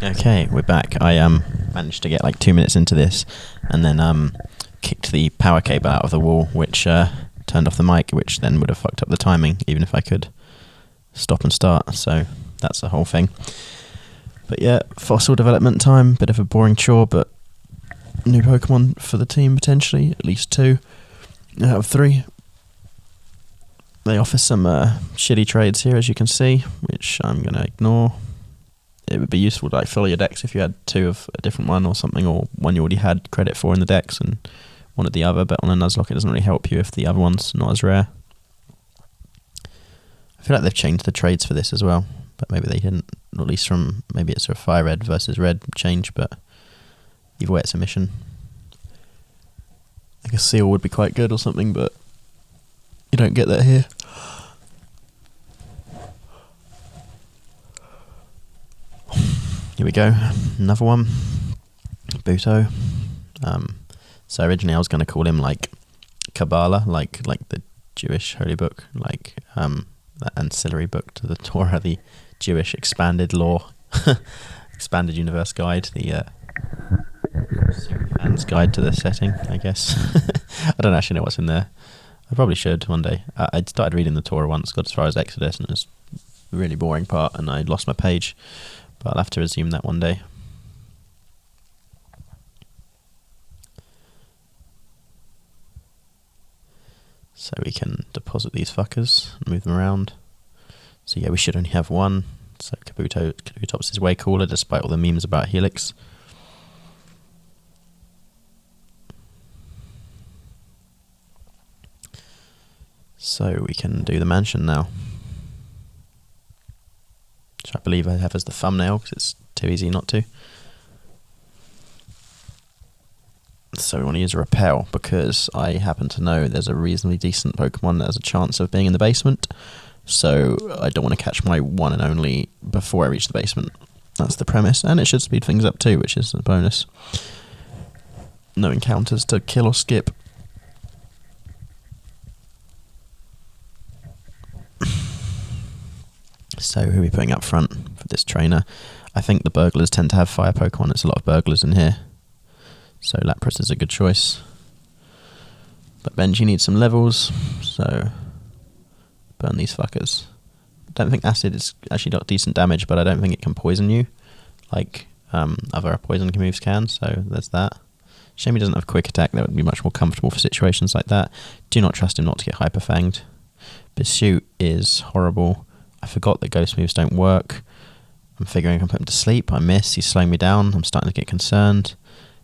Okay, we're back. I managed to get like 2 minutes into this, and then kicked the power cable out of the wall, which turned off the mic, which then would have fucked up the timing, even if I could stop and start. So that's the whole thing. But yeah, fossil development time, bit of a boring chore, but new Pokemon for the team potentially, at least 2 out of 3. They offer some shitty trades here, as you can see, which I'm going to ignore. It would be useful to like fill your decks if you had 2 of a different one or something, or one you already had credit for in the decks and wanted the other, but on a Nuzlocke it doesn't really help you if the other one's not as rare. I feel like they've changed the trades for this as well, but maybe they didn't, or at least from, maybe it's a fire red versus red change, but either way it's a mission. Like a seal would be quite good or something, but you don't get that here. Here we go, another one, Buto. So originally I was going to call him like Kabbalah, like the Jewish holy book, like that ancillary book to the Torah, the Jewish expanded law, expanded universe guide, the fans guide to the setting, I guess. I don't actually know what's in there. I probably should one day. I started reading the Torah once, got as far as Exodus, and it was a really boring part, and I lost my page. But I'll have to resume that one day. So we can deposit these fuckers and move them around. So yeah, we should only have one. So Kabutops is way cooler despite all the memes about Helix. So we can do the mansion now, which I believe I have as the thumbnail because it's too easy not to. So we want to use a repel because I happen to know there's a reasonably decent Pokemon that has a chance of being in the basement. So I don't want to catch my one and only before I reach the basement. That's the premise, and it should speed things up too, which is a bonus. No encounters to kill or skip. So who are we putting up front for this trainer? I think the burglars tend to have fire Pokemon. There's a lot of burglars in here. So Lapras is a good choice. But Benji needs some levels, so burn these fuckers. I don't think acid is actually got decent damage, but I don't think it can poison you like other poison moves can, so there's that. Shame he doesn't have quick attack. That would be much more comfortable for situations like that. Do not trust him not to get hyper fanged. Pursuit is horrible. I forgot that ghost moves don't work. I'm figuring I can put him to sleep. I miss. He's slowing me down. I'm starting to get concerned.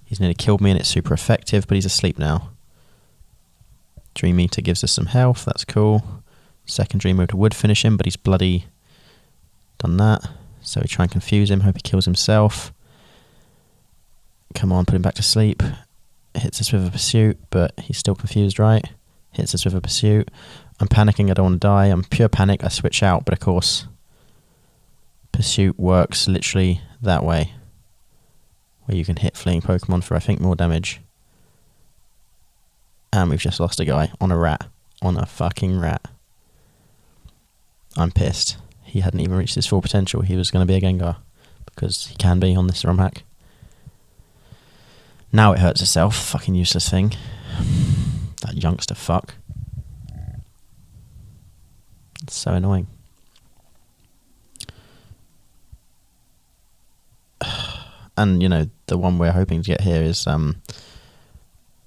He's nearly killed me and it's super effective, but he's asleep now. Dream Eater gives us some health. That's cool. Second Dream Eater would finish him, but he's bloody done that. So we try and confuse him. Hope he kills himself. Come on, put him back to sleep. Hits us with a pursuit, but he's still confused, right? Hits us with a pursuit. I'm panicking, I don't want to die. I'm pure panic, I switch out, but of course pursuit works literally that way, where you can hit fleeing Pokemon for I think more damage. And we've just lost a guy on a rat. On a fucking rat. I'm pissed. He hadn't even reached his full potential. He was going to be a Gengar, because he can be on this ROM hack. Now it hurts itself, fucking useless thing. That youngster fuck. It's so annoying. And, you know, the one we're hoping to get here is the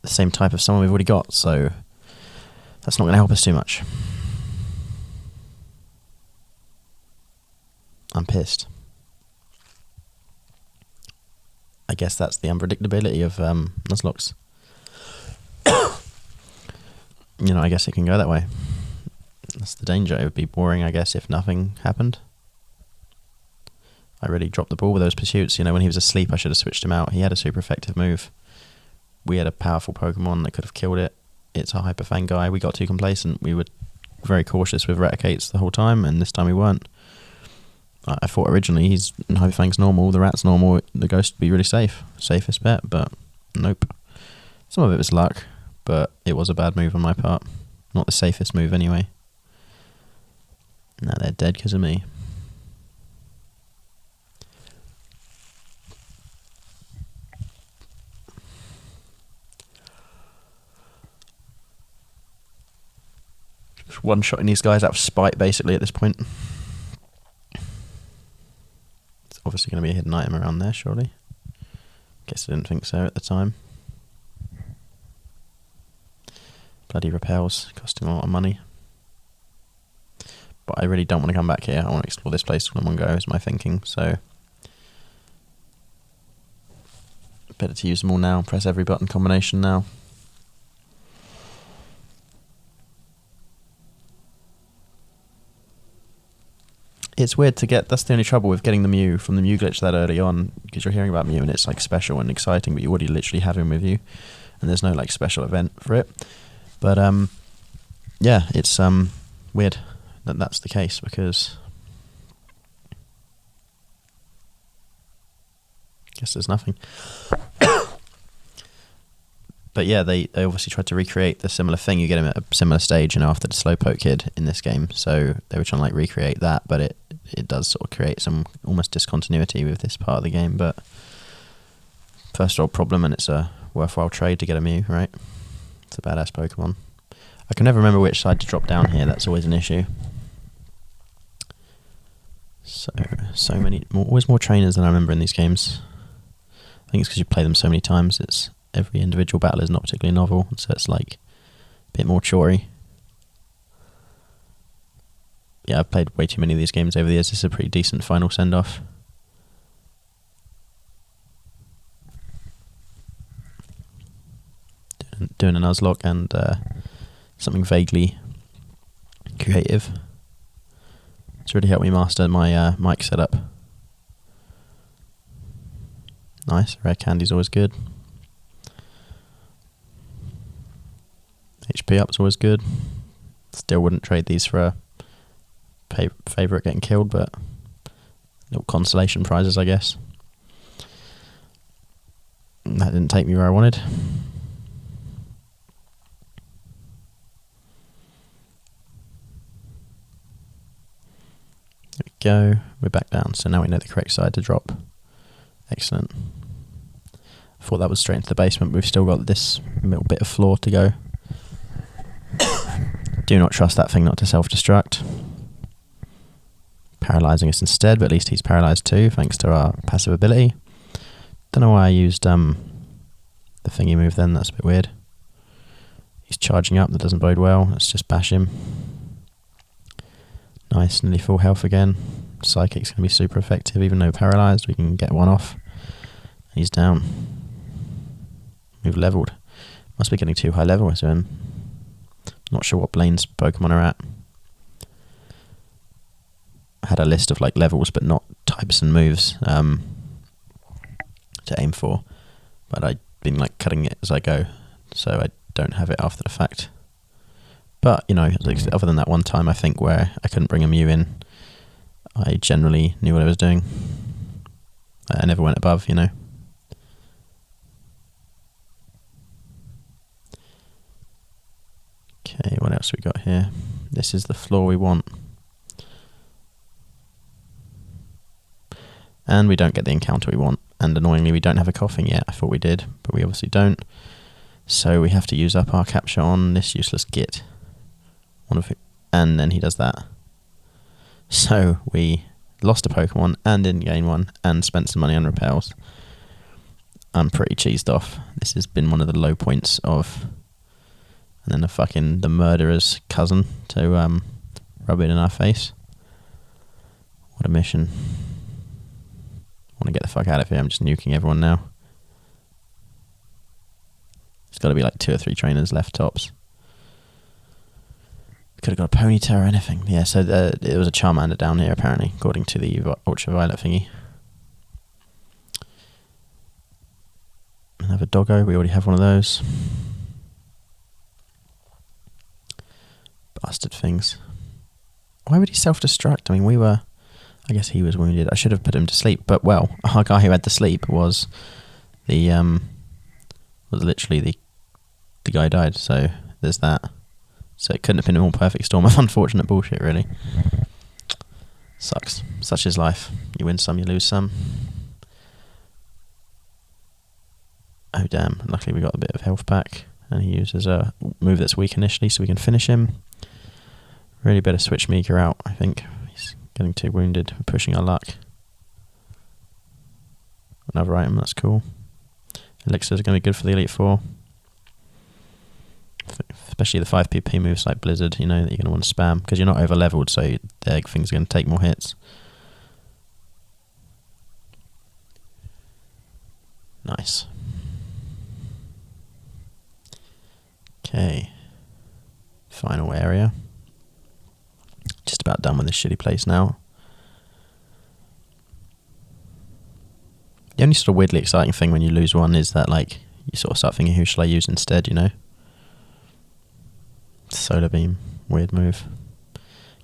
same type of someone we've already got, so that's not going to help us too much. I'm pissed. I guess that's the unpredictability of Nuzlocke. You know, I guess it can go that way. That's the danger. It would be boring, I guess, if nothing happened. I really dropped the ball with those pursuits. You know, when he was asleep, I should have switched him out. He had a super effective move. We had a powerful Pokemon that could have killed it. It's a Hyper Fang guy. We got too complacent. We were very cautious with Raticates the whole time, and this time we weren't. I thought originally he's Hyper Fang's normal, the rat's normal, the ghost would be really safe. Safest bet, but nope. Some of it was luck, but it was a bad move on my part. Not the safest move anyway. Now they're dead because of me. Just one-shotting these guys out of spite, basically, at this point. It's obviously going to be a hidden item around there, surely. Guess I didn't think so at the time. Bloody repels, costing a lot of money. But I really don't want to come back here. I want to explore this place in one go, is my thinking, so... Better to use them all now, press every button combination now. It's weird to get, that's the only trouble with getting the Mew from the Mew glitch that early on, because you're hearing about Mew and it's like special and exciting, but you already literally have him with you, and there's no like special event for it. But yeah, it's weird that that's the case, because I guess there's nothing. But yeah, they obviously tried to recreate the similar thing. You get him at a similar stage, you know, after the Slowpoke kid in this game. So they were trying to like recreate that, but it does sort of create some almost discontinuity with this part of the game. But first world problem, and it's a worthwhile trade to get a Mew, right? It's a badass Pokemon. I can never remember which side to drop down here. That's always an issue. So many, always more trainers than I remember in these games. I think it's because you play them so many times. It's every individual battle is not particularly novel, so it's like a bit more chory. Yeah, I've played way too many of these games over the years. This is a pretty decent final send-off. Doing a Nuzlocke and something vaguely creative. It's really helped me master my mic setup. Nice, rare candy's always good. HP up's always good. Still wouldn't trade these for a favourite getting killed, but little consolation prizes, I guess. That didn't take me where I wanted. There we go. We're back down, so now we know the correct side to drop. Excellent. I thought that was straight into the basement, but we've still got this little bit of floor to go. Do not trust that thing not to self-destruct. Paralysing us instead, but at least he's paralysed too, thanks to our passive ability. Don't know why I used the thingy move then, that's a bit weird. He's charging up, that doesn't bode well. Let's just bash him. Nice, nearly full health again. Psychic's going to be super effective, even though paralysed, we can get one off. He's down. We've levelled. Must be getting too high level to him. Not sure what Blaine's Pokemon are at. I had a list of like levels, but not types and moves to aim for. But I've been like cutting it as I go, so I don't have it after the fact. But you know, other than that one time, I think where I couldn't bring a Mew in, I generally knew what I was doing. I never went above, you know. Okay, what else we got here? This is the floor we want. And we don't get the encounter we want. And annoyingly, we don't have a coughing yet. I thought we did, but we obviously don't. So we have to use up our capture on this useless git. And then he does that. So we lost a Pokemon and didn't gain one and spent some money on repels. I'm pretty cheesed off. This has been one of the low points of... And then the murderer's cousin to rub it in our face. What a mission. I want to get the fuck out of here. I'm just nuking everyone now. There's got to be like 2 or 3 trainers left tops. Could have got a Ponytail or anything. Yeah, so it was a Charmander down here apparently, according to the Ultraviolet thingy. Another Doggo. We already have one of those. Bastard things. Why would he self-destruct? I mean, I guess he was wounded. I should have put him to sleep. But, well, our guy who had to sleep was literally the guy who died. So, there's that. So, it couldn't have been a more perfect storm of unfortunate bullshit, really. Sucks. Such is life. You win some, you lose some. Oh, damn. Luckily, we got a bit of health back. And he uses a move that's weak initially, so we can finish him. Really better switch Mika out, I think. He's getting too wounded. We're pushing our luck. Another item, that's cool. Elixirs are going to be good for the Elite Four. Especially the 5 PP moves like Blizzard, you know, that you're going to want to spam. Because you're not over leveled, so their things are going to take more hits. Nice. Okay. Final area. Just about done with this shitty place now. The only sort of weirdly exciting thing when you lose one is that, like, you sort of start thinking, who shall I use instead, you know? Solar Beam. Weird move.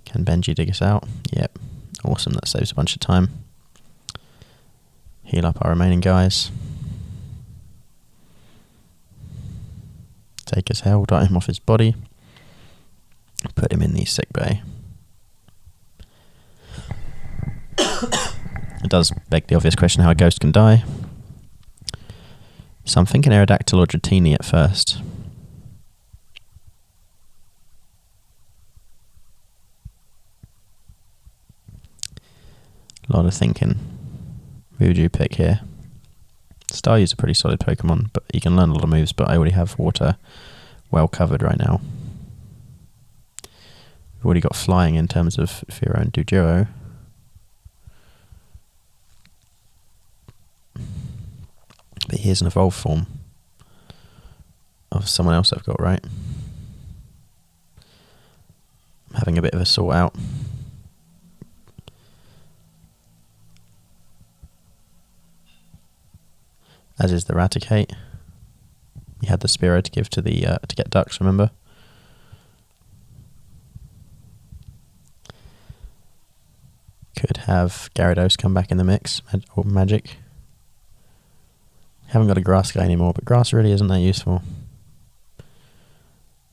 Can Benji dig us out? Yep. Awesome, that saves a bunch of time. Heal up our remaining guys. Take his hell, dart him off his body. Put him in the sick bay. It does beg the obvious question how a ghost can die. So I'm thinking Aerodactyl or Dratini at first. A lot of thinking. Who would you pick here? Staryu's a pretty solid Pokemon, but he can learn a lot of moves, but I already have water well covered right now. We've already got flying in terms of Fearow and Dugero. But here's an evolved form of someone else I've got, right? I'm having a bit of a sort out. As is the Raticate. He had the Spearow to give to the to get ducks, remember? Could have Gyarados come back in the mix, or Magic. Haven't got a grass guy anymore, but grass really isn't that useful.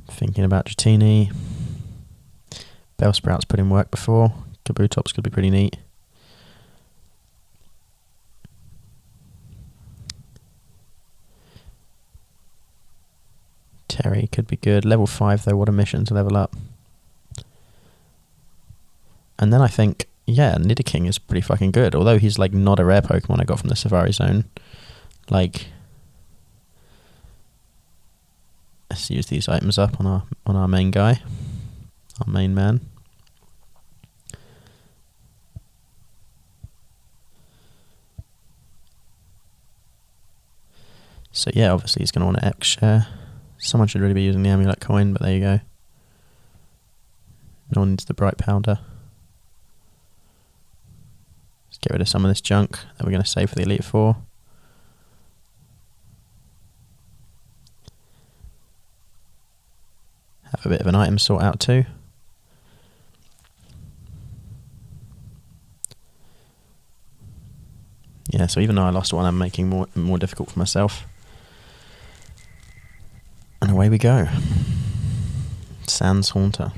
Thinking about Dratini. Bellsprout's put in work before. Kabutops could be pretty neat. Terry could be good. Level 5 though, what a mission to level up. And then I think, yeah, Nidoking is pretty fucking good. Although he's like not a rare Pokemon I got from the Safari Zone. Like, let's use these items up on our main guy. Our main man. So yeah, obviously he's going to want to X share. Someone should really be using the amulet coin, but there you go. No one needs the bright powder. Let's get rid of some of this junk that we're going to save for the Elite Four. Have a bit of an item sort out too. Yeah, so even though I lost one, I'm making more difficult for myself. And away we go. Sans Haunter.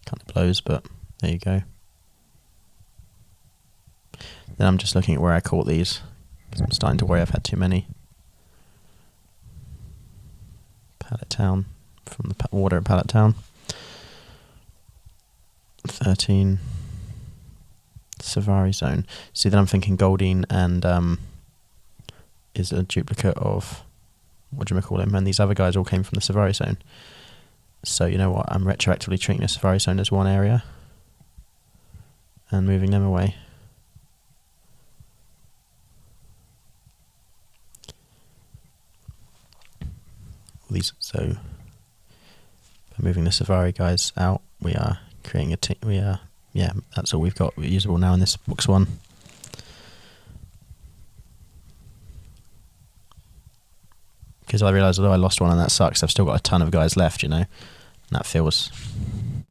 Kind of blows, but there you go. Then I'm just looking at where I caught these, because I'm starting to worry I've had too many. Pallet Town, from the water at Pallet Town. 13. Safari Zone. See, then I'm thinking Goldeen and is a duplicate of, what do you call him? And these other guys all came from the Safari Zone. So you know what? I'm retroactively treating the Safari Zone as one area and moving them away. So by moving the Safari guys out, we are creating a team. Yeah, that's all we've got usable now in this box one. Because I realised although I lost one and that sucks, I've still got a ton of guys left, you know. And that feels